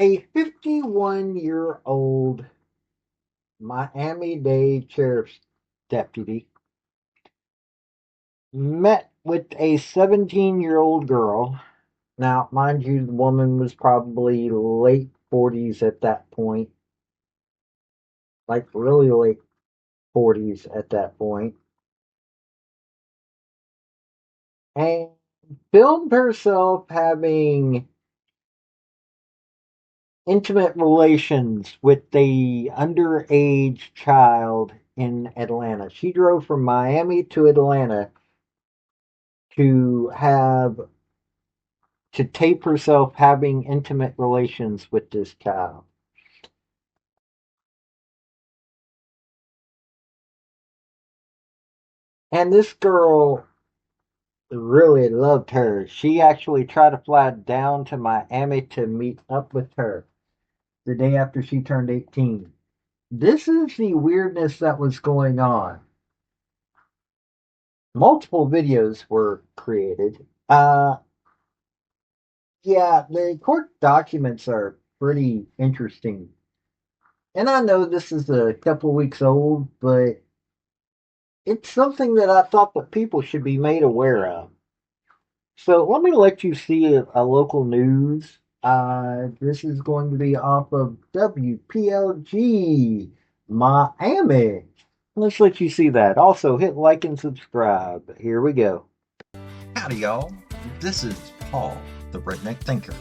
A 51-year-old Miami-Dade sheriff's deputy met with a 17-year-old girl. Now, mind you, the woman was probably late 40s at that point, like really late 40s at that point, and filmed herself having intimate relations with the underage child in Atlanta. She drove from Miami to Atlanta to have to tape herself having intimate relations with this child. And this girl really loved her. She actually tried to fly down to Miami to meet up with her the day after she turned 18. This is the weirdness that was going on. Multiple videos were created. Yeah, the court documents are pretty interesting. And I know this is a couple weeks old, but it's something that I thought that people should be made aware of. So let me let you see a local news. This is going to be off of WPLG Miami. Let's let you see that. Also, hit like and subscribe. Here we go. Howdy, y'all. This is Paul, the Redneck Thinker.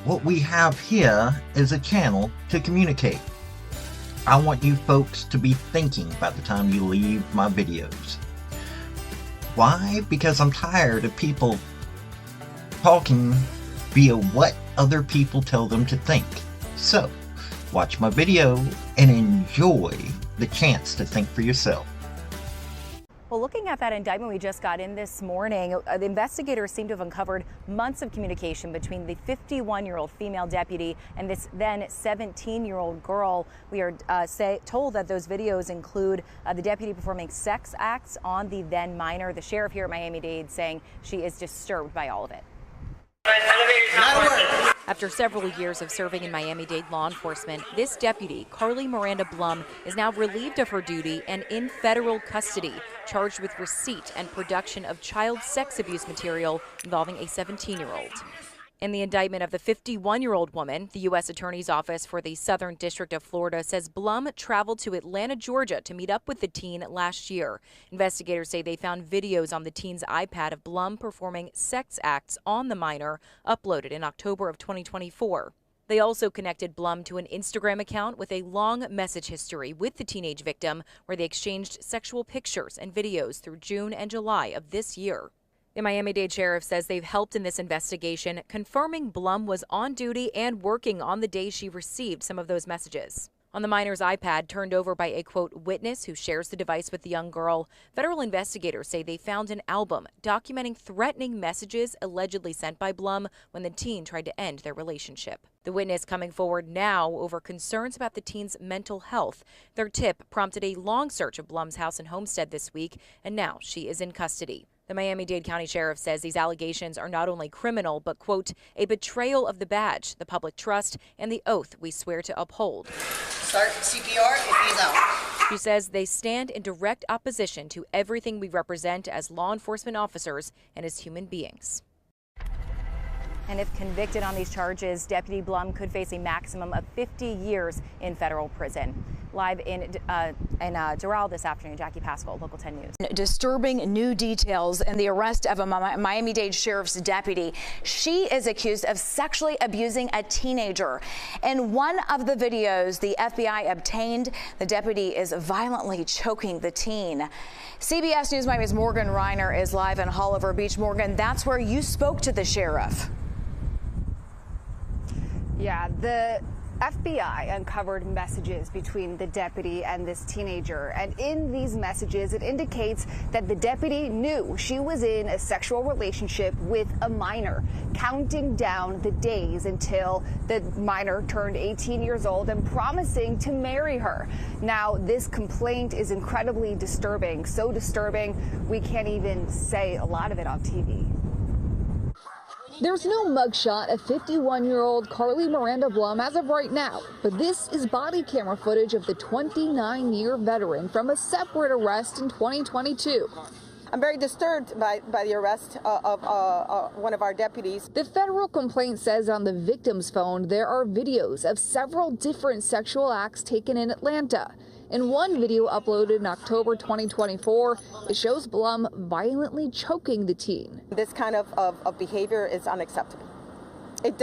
What we have here is a channel to communicate. I want you folks to be thinking by the time you leave my videos. Why? Because I'm tired of people talking via what other people tell them to think. So, watch my video and enjoy the chance to think for yourself. Well, looking at that indictment we just got in this morning, the investigators seem to have uncovered months of communication between the 51-year-old female deputy and this then 17-year-old girl. We are told that those videos include the deputy performing sex acts on the then minor. The sheriff here at Miami-Dade saying she is disturbed by all of it. After several years of serving in Miami-Dade law enforcement, this deputy, Carle Blum, is now relieved of her duty and in federal custody, charged with receipt and production of child sex abuse material involving a 17-year-old. In the indictment of the 51-year-old woman, the U.S. Attorney's Office for the Southern District of Florida says Blum traveled to Atlanta, Georgia to meet up with the teen last year. Investigators say they found videos on the teen's iPad of Blum performing sex acts on the minor, uploaded in October of 2024. They also connected Blum to an Instagram account with a long message history with the teenage victim, where they exchanged sexual pictures and videos through June and July of this year. The Miami-Dade sheriff says they've helped in this investigation, confirming Blum was on duty and working on the day she received some of those messages. On the minor's iPad, turned over by a, quote, witness who shares the device with the young girl, federal investigators say they found an album documenting threatening messages allegedly sent by Blum when the teen tried to end their relationship. The witness coming forward now over concerns about the teen's mental health. Their tip prompted a long search of Blum's house and homestead this week, and now she is in custody. The Miami-Dade County Sheriff says these allegations are not only criminal, but, quote, a betrayal of the badge, the public trust, and the oath we swear to uphold. Start CPR if he's out. She says they stand in direct opposition to everything we represent as law enforcement officers and as human beings. And if convicted on these charges, Deputy Blum could face a maximum of 50 years in federal prison. Live in Doral this afternoon, Jackie Pascal, Local 10 News. Disturbing new details in the arrest of a Miami-Dade sheriff's deputy. She is accused of sexually abusing a teenager. In one of the videos the FBI obtained, the deputy is violently choking the teen. CBS News Miami's Morgan Reiner is live in Oliver Beach. Morgan, that's where you spoke to the sheriff. Yeah, the FBI uncovered messages between the deputy and this teenager. And in these messages, it indicates that the deputy knew she was in a sexual relationship with a minor, counting down the days until the minor turned 18 years old and promising to marry her. Now, this complaint is incredibly disturbing, so disturbing we can't even say a lot of it on TV. There's no mugshot of 51-year-old Carle Miranda Blum as of right now, but this is body camera footage of the 29-year veteran from a separate arrest in 2022. I'm very disturbed by the arrest of one of our deputies. The federal complaint says on the victim's phone there are videos of several different sexual acts taken in Atlanta. In one video uploaded in October 2024, it shows Blum violently choking the teen. This kind of behavior is unacceptable. It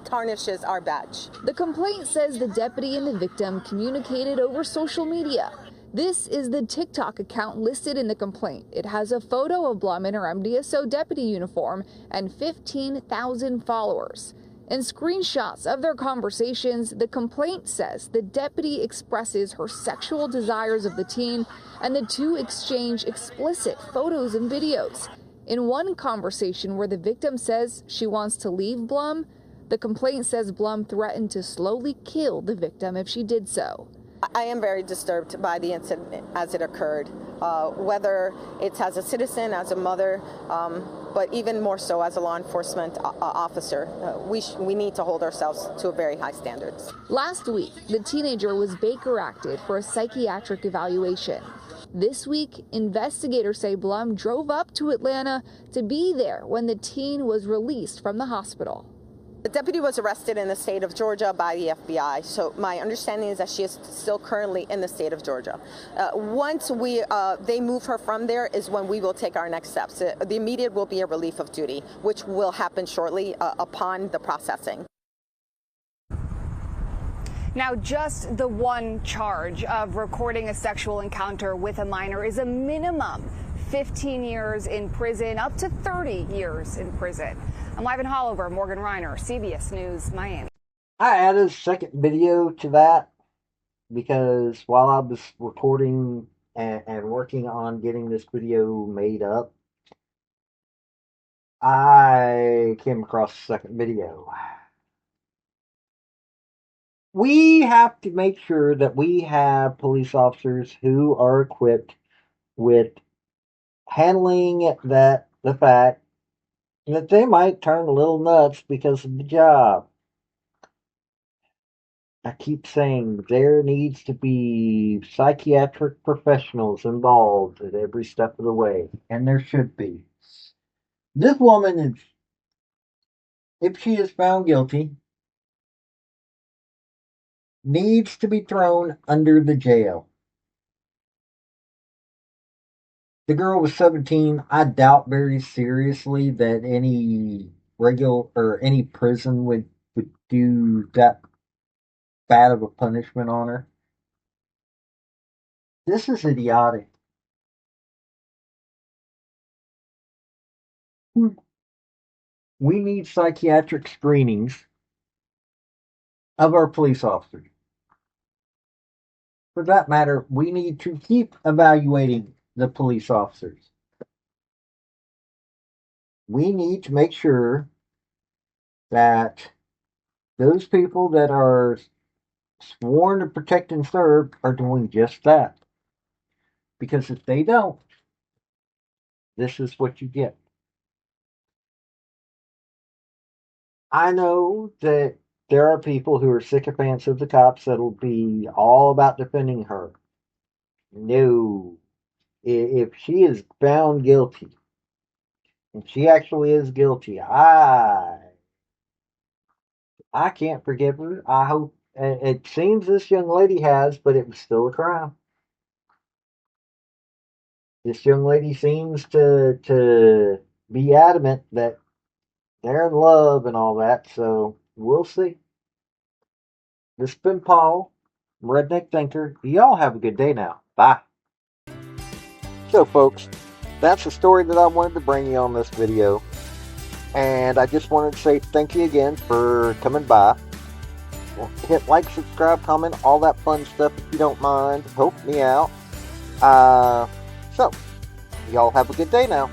tarnishes our badge. The complaint says the deputy and the victim communicated over social media. This is the TikTok account listed in the complaint. It has a photo of Blum in her MDSO deputy uniform and 15,000 followers. In screenshots of their conversations, the complaint says the deputy expresses her sexual desires of the teen, and the two exchange explicit photos and videos. In one conversation where the victim says she wants to leave Blum, the complaint says Blum threatened to slowly kill the victim if she did so. I am very disturbed by the incident as it occurred, whether it's as a citizen, as a mother, but even more so as a law enforcement officer. We need to hold ourselves to a very high standards. Last week, the teenager was Baker acted for a psychiatric evaluation. This week, investigators say Blum drove up to Atlanta to be there when the teen was released from the hospital. The deputy was arrested in the state of Georgia by the FBI, so my understanding is that she is still currently in the state of Georgia. Once they move her from there is when we will take our next steps. The immediate will be a relief of duty, which will happen shortly upon the processing. Now, just the one charge of recording a sexual encounter with a minor is a minimum 15 years in prison, up to 30 years in prison. I'm live in Holliver, Morgan Reiner, CBS News, Miami. I added a second video to that because while I was recording and working on getting this video made up, I came across a second video. We have to make sure that we have police officers who are equipped with handling the fact that they might turn a little nuts because of the job. I keep saying there needs to be psychiatric professionals involved at every step of the way, and there should be. This woman is, if she is found guilty, needs to be thrown under the jail. The girl was 17. I doubt very seriously that any regular or any prison would do that bad of a punishment on her. This is idiotic. We need psychiatric screenings of our police officers. For that matter, we need to keep evaluating the police officers. We need to make sure that those people that are sworn to protect and serve are doing just that. Because if they don't, this is what you get. I know that there are people who are sycophants of the cops that'll be all about defending her. No. If she is found guilty, and she actually is guilty, I can't forgive her. I hope, it seems this young lady has, but it was still a crime. This young lady seems to be adamant that they're in love and all that, so we'll see. This has been Paul, Redneck Thinker. Y'all have a good day now. Bye. So folks, that's the story that I wanted to bring you on this video. And I just wanted to say thank you again for coming by. Hit like, subscribe, comment, all that fun stuff if you don't mind. Help me out. So, y'all have a good day now.